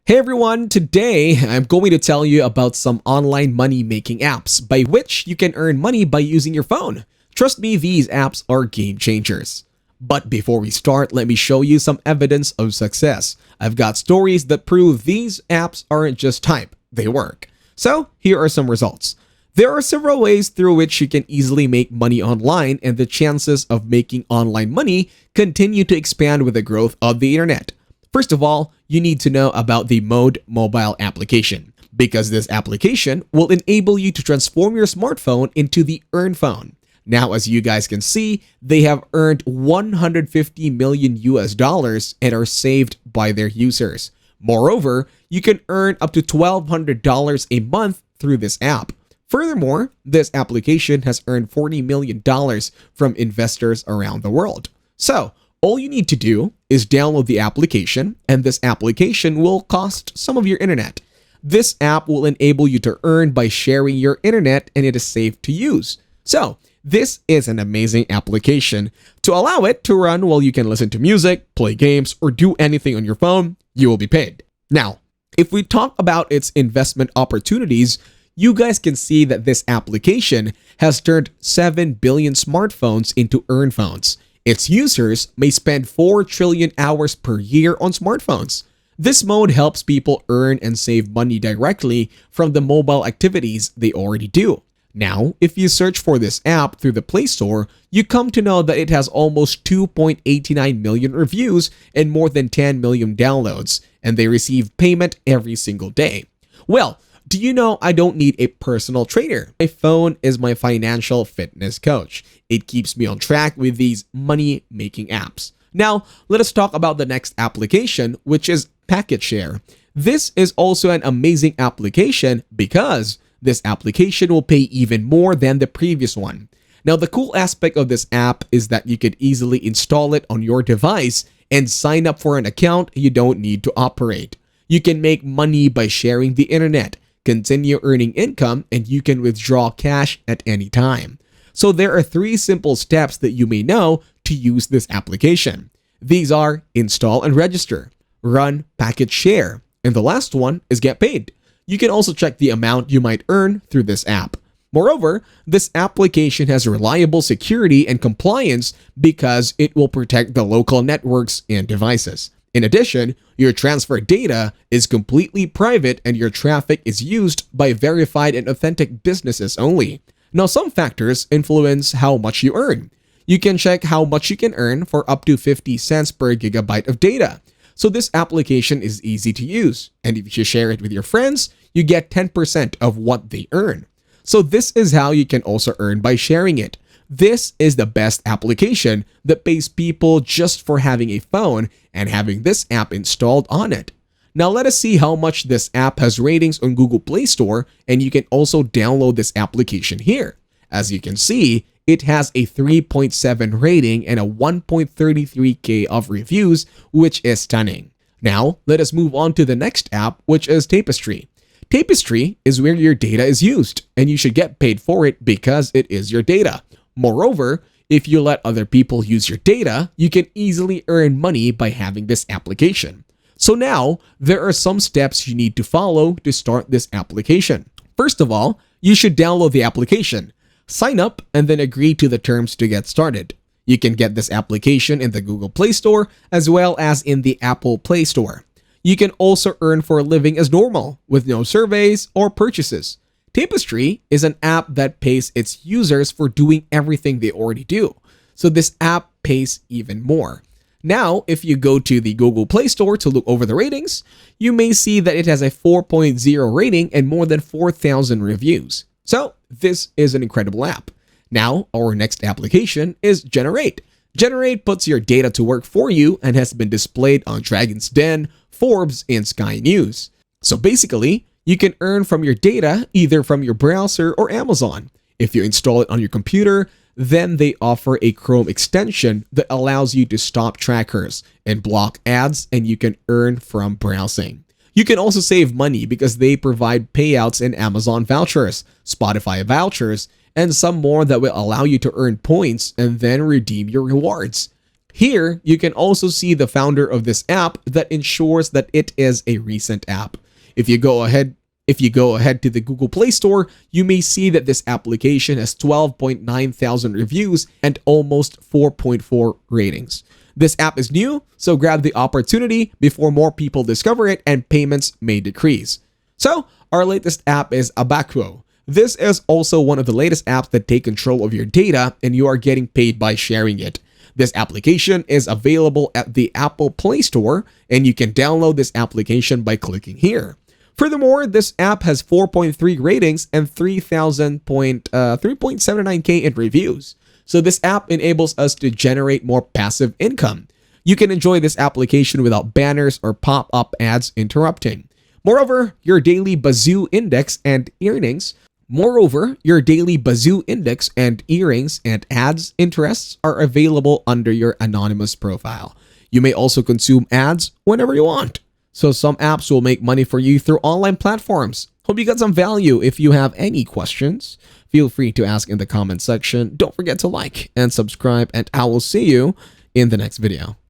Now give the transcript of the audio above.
Hey everyone, today I'm going to tell you about some online money making apps by which you can earn money by using your phone. Trust me, these apps are game changers. But before we start, let me show you some evidence of success. I've got stories that prove these apps aren't just hype, they work. So here are some results. There are several ways through which you can easily make money online, and the chances of making online money continue to expand with the growth of the internet. First of all, you need to know about the Mode mobile application, because this application will enable you to transform your smartphone into the Earn phone. Now, as you guys can see, they have earned 150 million US dollars and are saved by their users. Moreover, you can earn up to $1,200 a month through this app. Furthermore, this application has earned $40 million from investors around the world. So, all you need to do is download the application, and this application will cost some of your internet. This app will enable you to earn by sharing your internet, and it is safe to use. So, this is an amazing application. To allow it to run while you can listen to music, play games, or do anything on your phone, you will be paid. Now, if we talk about its investment opportunities, you guys can see that this application has turned 7 billion smartphones into Earn phones. Its users may spend 4 trillion hours per year on smartphones. This mode helps people earn and save money directly from the mobile activities they already do. Now, if you search for this app through the Play Store, you come to know that it has almost 2.89 million reviews and more than 10 million downloads, and they receive payment every single day. Well, do you know I don't need a personal trainer? My phone is my financial fitness coach. It keeps me on track with these money-making apps. Now, let us talk about the next application, which is Packet Share. This is also an amazing application because this application will pay even more than the previous one. Now, the cool aspect of this app is that you could easily install it on your device and sign up for an account you don't need to operate. You can make money by sharing the internet, continue earning income, and you can withdraw cash at any time. So there are 3 simple steps that you may know to use this application. These are install and register, run Packet Share, and the last one is get paid. You can also check the amount you might earn through this app. Moreover, this application has reliable security and compliance because it will protect the local networks and devices. In addition, your transfer data is completely private and your traffic is used by verified and authentic businesses only. Now, some factors influence how much you earn. You can check how much you can earn for up to 50 cents per gigabyte of data. So this application is easy to use, and if you share it with your friends, you get 10% of what they earn. So this is how you can also earn by sharing it. This is the best application that pays people just for having a phone and having this app installed on it. Now let us see how much this app has ratings on Google Play Store, and you can also download this application here. As you can see, it has a 3.7 rating and a 1.33k of reviews, which is stunning. Now, let us move on to the next app, which is Tapestry. Tapestry is where your data is used, and you should get paid for it because it is your data. Moreover, if you let other people use your data, you can easily earn money by having this application. So now, there are some steps you need to follow to start this application. First of all, you should download the application, sign up, and then agree to the terms to get started. You can get this application in the Google Play Store as well as in the Apple Play Store. You can also earn for a living as normal, with no surveys or purchases. Tapestry is an app that pays its users for doing everything they already do. So this app pays even more. Now, if you go to the Google Play Store to look over the ratings, you may see that it has a 4.0 rating and more than 4,000 reviews. So this is an incredible app. Now, our next application is Generate. Generate puts your data to work for you and has been displayed on Dragon's Den, Forbes, and Sky News. So basically, you can earn from your data either from your browser or Amazon. If you install it on your computer, then they offer a Chrome extension that allows you to stop trackers and block ads, and you can earn from browsing. You can also save money because they provide payouts in Amazon vouchers, Spotify vouchers, and some more that will allow you to earn points and then redeem your rewards. Here, you can also see the founder of this app that ensures that it is a recent app. If you go ahead to the Google Play Store, you may see that this application has 12.9 thousand reviews and almost 4.4 ratings. This app is new, so grab the opportunity before more people discover it and payments may decrease. So, our latest app is Abakuo. This is also one of the latest apps that take control of your data and you are getting paid by sharing it. This application is available at the Apple Play Store and you can download this application by clicking here. Furthermore, this app has 4.3 ratings and 3.79k in reviews. So this app enables us to generate more passive income. You can enjoy this application without banners or pop-up ads interrupting. Moreover, your daily Bazoo index and earnings and ads interests are available under your anonymous profile. You may also consume ads whenever you want. So some apps will make money for you through online platforms. Hope you got some value. If you have any questions, feel free to ask in the comment section. Don't forget to like and subscribe, and I will see you in the next video.